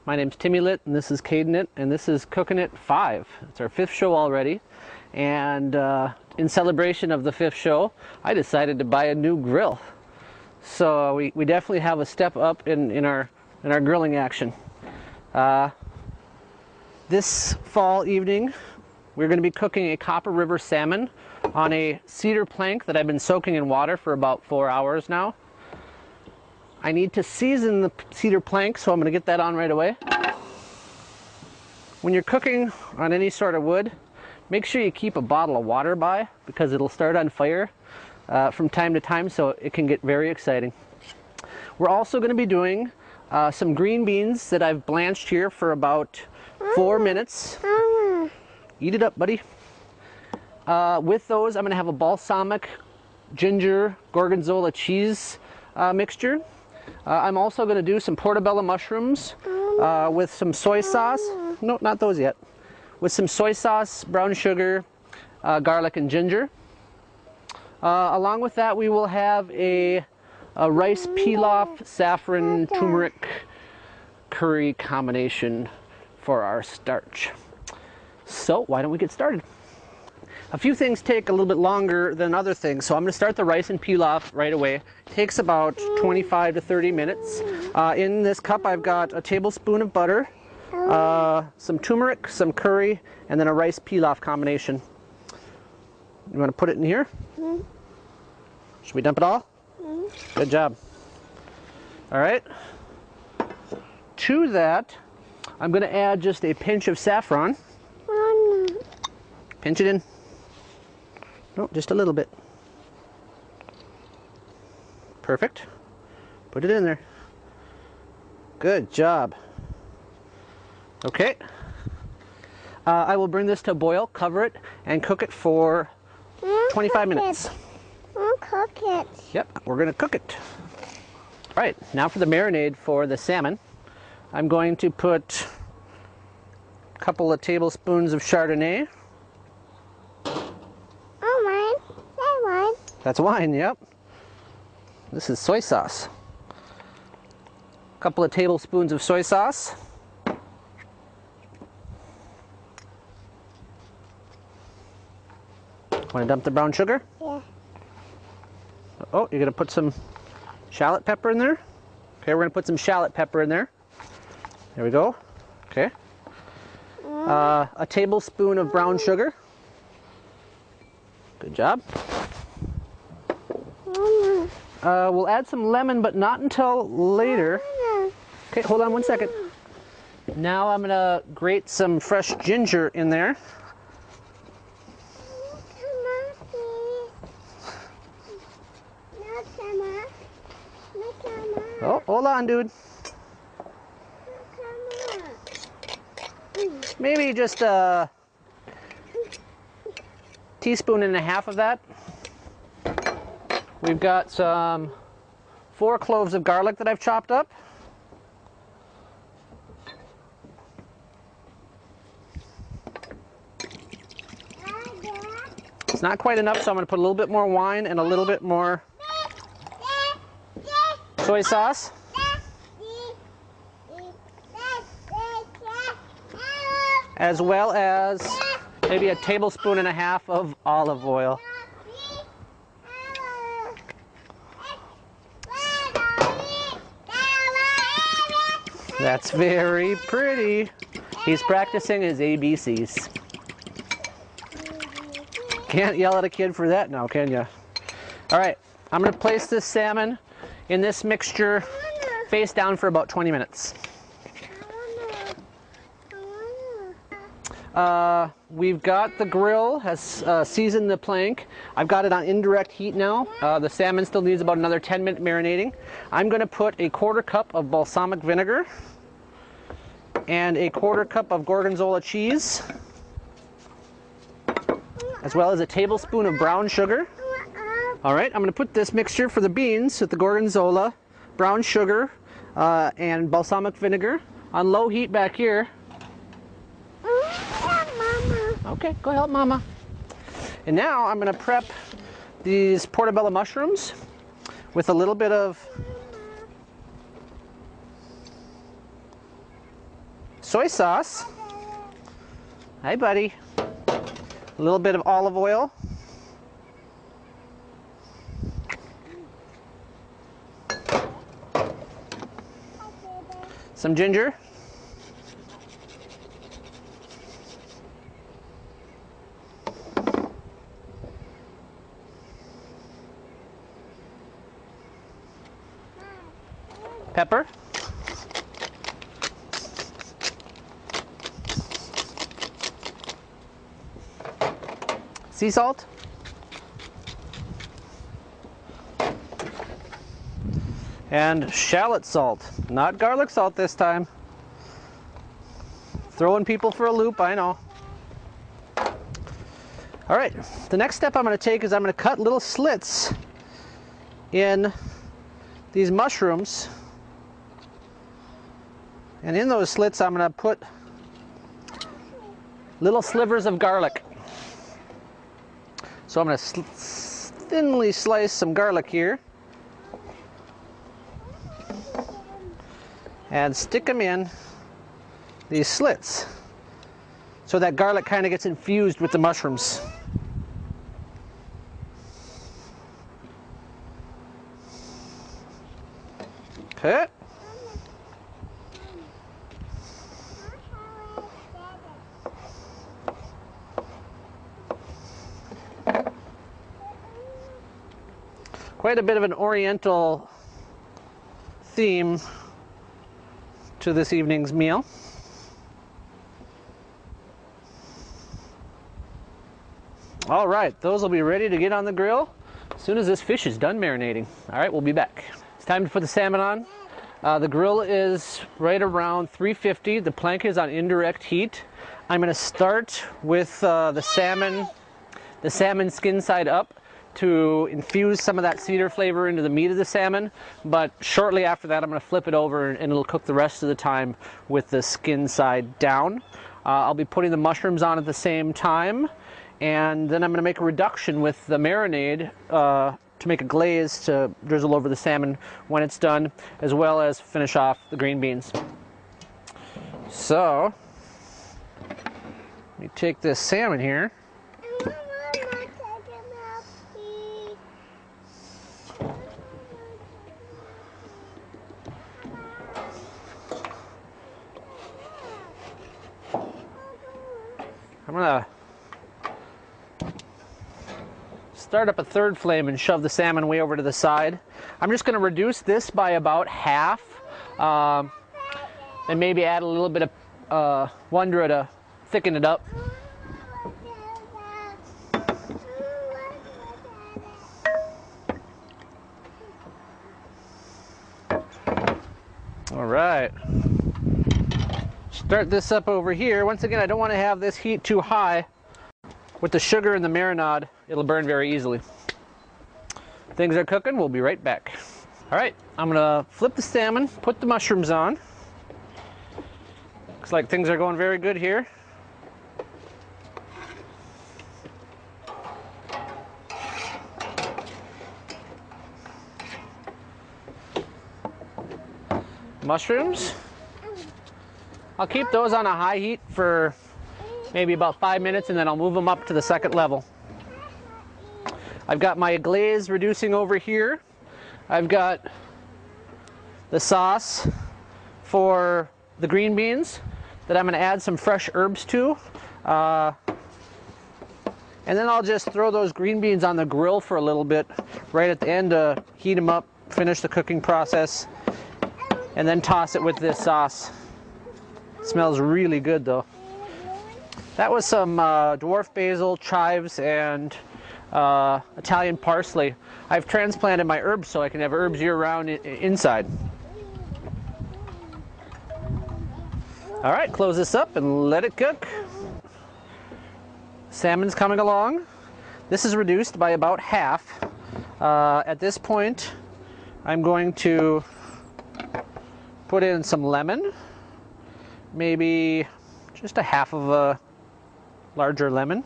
My name's Timme Litt, and this is Litt, and this is Cookin' It 5. It's our 5th show already, and in celebration of the 5th show, I decided to buy a new grill. So we definitely have a step up in our grilling action. This fall evening, we're going to be cooking a Copper River salmon on a cedar plank that I've been soaking in water for about 4 hours now. I need to season the cedar plank, so I'm going to get that on right away. When you're cooking on any sort of wood, make sure you keep a bottle of water by, because it'll start on fire from time to time, so it can get very exciting. We're also going to be doing some green beans that I've blanched here for about 4 minutes. Eat it up, buddy. With those, I'm going to have a balsamic ginger gorgonzola cheese mixture. I'm also going to do some portobello mushrooms with some soy sauce. No, not those yet. With some soy sauce, brown sugar, garlic, and ginger. Along with that, we will have a rice pilaf, saffron, turmeric curry combination for our starch. So why don't we get started? A few things take a little bit longer than other things, so I'm going to start the rice and pilaf right away. It takes about 25 to 30 minutes. In this cup I've got a tablespoon of butter, some turmeric, some curry, and then a rice pilaf combination. You want to put it in here? Should we dump it all? Good job. All right. To that, I'm going to add just a pinch of saffron. Pinch it in. No, just a little bit. Perfect. Put it in there. Good job. Okay. I will bring this to a boil, cover it, and cook it for 25 minutes. I'll cook it. Yep, we're going to cook it. All right, now for the marinade for the salmon. I'm going to put a couple of tablespoons of Chardonnay. That's wine, yep. This is soy sauce. A couple of tablespoons of soy sauce. Want to dump the brown sugar? Yeah. Oh, you're going to put some shallot pepper in there? Okay, we're going to put some shallot pepper in there. There we go. Okay. A tablespoon of brown sugar. Good job. We'll add some lemon, but not until later. Okay, hold on one second. Now I'm going to grate some fresh ginger in there. Oh, hold on, dude. Maybe just a teaspoon and a half of that. We've got some 4 cloves of garlic that I've chopped up. It's not quite enough, so I'm going to put a little bit more wine and a little bit more soy sauce. As well as maybe a tablespoon and a half of olive oil. That's very pretty. He's practicing his ABCs. Can't yell at a kid for that now, can you? All right, I'm going to place this salmon in this mixture face down for about 20 minutes. We've got the grill, has seasoned the plank. I've got it on indirect heat now. The salmon still needs about another 10-minute marinating. I'm going to put a 1/4 cup of balsamic vinegar and a 1/4 cup of gorgonzola cheese, as well as a tablespoon of brown sugar. All right, I'm going to put this mixture for the beans with the gorgonzola, brown sugar, and balsamic vinegar on low heat back here. Okay, go help Mama. And now I'm going to prep these portobello mushrooms with a little bit of soy sauce. Hi, buddy. A little bit of olive oil. Some ginger. Pepper. Sea salt. And shallot salt, not garlic salt this time. Throwing people for a loop, I know. All right, the next step I'm going to take is I'm going to cut little slits in these mushrooms. And in those slits, I'm going to put little slivers of garlic. So I'm going to thinly slice some garlic here. And stick them in these slits so that garlic kind of gets infused with the mushrooms. Okay. Quite a bit of an oriental theme to this evening's meal. All right, those will be ready to get on the grill as soon as this fish is done marinating. All right, we'll be back. It's time to put the salmon on. The grill is right around 350. The plank is on indirect heat. I'm going to start with the salmon skin side up to infuse some of that cedar flavor into the meat of the salmon, but shortly after that I'm going to flip it over and it'll cook the rest of the time with the skin side down. I'll be putting the mushrooms on at the same time, and then I'm going to make a reduction with the marinade to make a glaze to drizzle over the salmon when it's done, as well as finish off the green beans. So let me take this salmon here. I'm gonna start up a third flame and shove the salmon way over to the side. I'm just gonna reduce this by about half, and maybe add a little bit of Wondra to thicken it up. All right. Start this up over here. Once again, I don't want to have this heat too high. With the sugar and the marinade, it'll burn very easily. Things are cooking, we'll be right back. All right, I'm gonna flip the salmon, put the mushrooms on. Looks like things are going very good here. Mushrooms. I'll keep those on a high heat for maybe about 5 minutes, and then I'll move them up to the second level. I've got my glaze reducing over here. I've got the sauce for the green beans that I'm going to add some fresh herbs to. And then I'll just throw those green beans on the grill for a little bit right at the end to heat them up, finish the cooking process, and then toss it with this sauce. It smells really good though. That was some dwarf basil, chives, and Italian parsley. I've transplanted my herbs so I can have herbs year-round inside. All right, close this up and let it cook. Salmon's coming along. This is reduced by about half. At this point, I'm going to put in some lemon, maybe just a half of a larger lemon.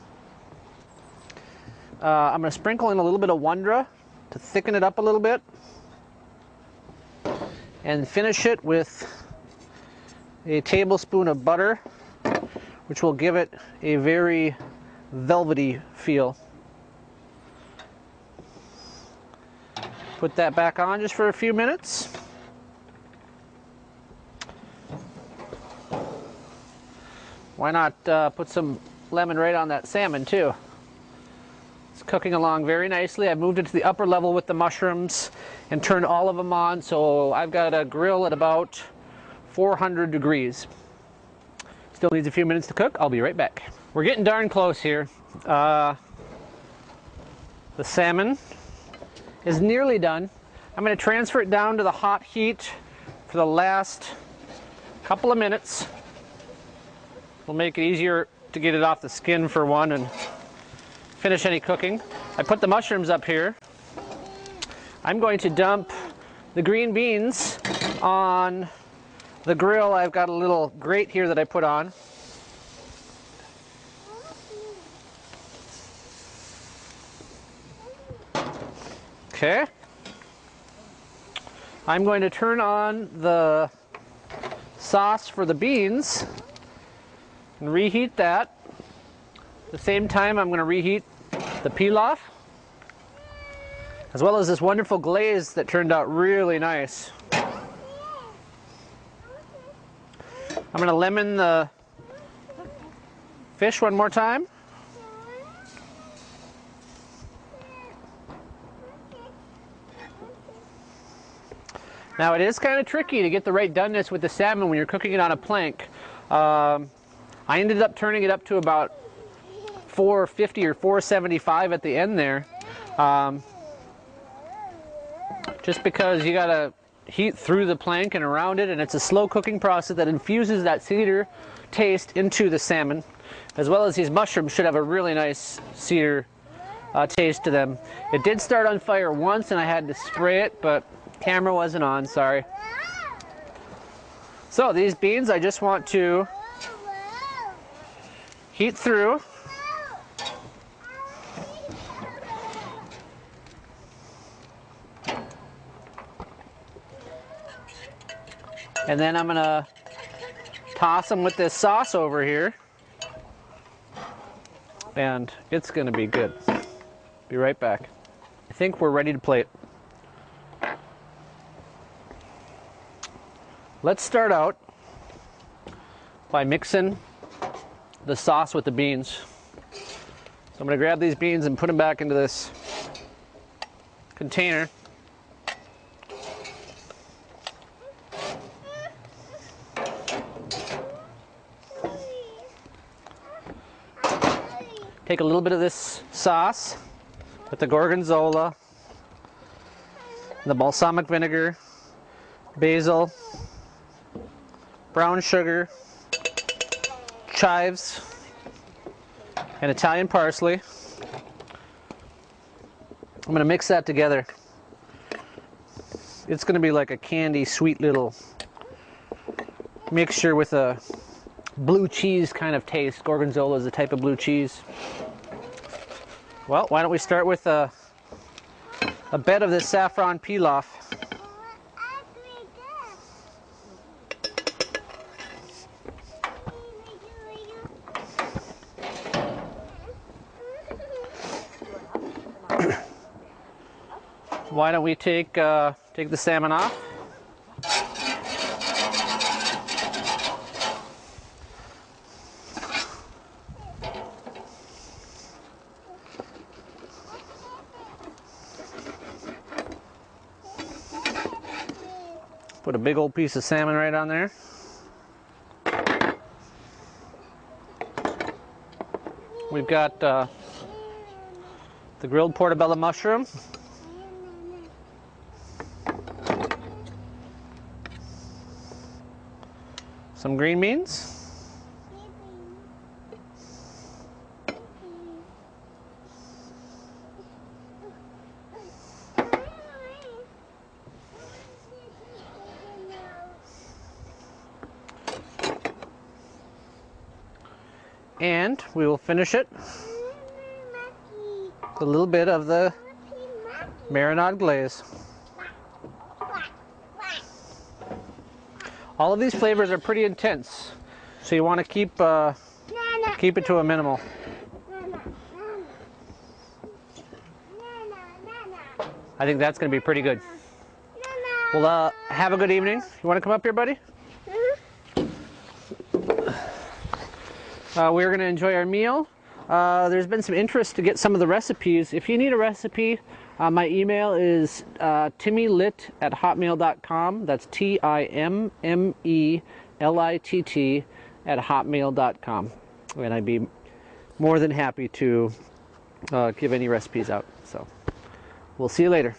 I'm going to sprinkle in a little bit of Wondra to thicken it up a little bit, and finish it with a tablespoon of butter, which will give it a very velvety feel. Put that back on just for a few minutes. Why not put some lemon right on that salmon too? It's cooking along very nicely. I've moved it to the upper level with the mushrooms and turned all of them on, so I've got a grill at about 400 degrees. Still needs a few minutes to cook. I'll be right back. We're getting darn close here. The salmon is nearly done. I'm going to transfer it down to the hot heat for the last couple of minutes. It'll make it easier to get it off the skin for one and finish any cooking. I put the mushrooms up here. I'm going to dump the green beans on the grill. I've got a little grate here that I put on. Okay. I'm going to turn on the sauce for the beans and reheat that. At the same time, I'm going to reheat the pilaf, as well as this wonderful glaze that turned out really nice. I'm going to lemon the fish one more time. Now it is kind of tricky to get the right doneness with the salmon when you're cooking it on a plank. I ended up turning it up to about 450 or 475 at the end there. Just because you gotta heat through the plank and around it, and it's a slow cooking process that infuses that cedar taste into the salmon, as well as these mushrooms should have a really nice cedar taste to them. It did start on fire once and I had to spray it, but camera wasn't on, sorry. So these beans I just want to heat through. And then I'm gonna toss them with this sauce over here. And it's gonna be good. Be right back. I think we're ready to plate. Let's start out by mixing the sauce with the beans. So I'm going to grab these beans and put them back into this container. Take a little bit of this sauce with the gorgonzola, the balsamic vinegar, basil, brown sugar, chives, and Italian parsley. I'm going to mix that together. It's going to be like a candy, sweet little mixture with a blue cheese kind of taste. Gorgonzola is a type of blue cheese. Well, why don't we start with a bed of this saffron pilaf. Why don't we take the salmon off? Put a big old piece of salmon right on there. We've got the grilled portobello mushroom. Some green beans. And we will finish it with a little bit of the marinade glaze. All of these flavors are pretty intense, so you want to keep it to a minimal. I think that's going to be pretty good. Well, have a good evening. You want to come up here, buddy? We're going to enjoy our meal. There's been some interest to get some of the recipes. If you need a recipe, my email is timmelitt@hotmail.com. That's TIMMELITT@hotmail.com. And I'd be more than happy to give any recipes out. So we'll see you later.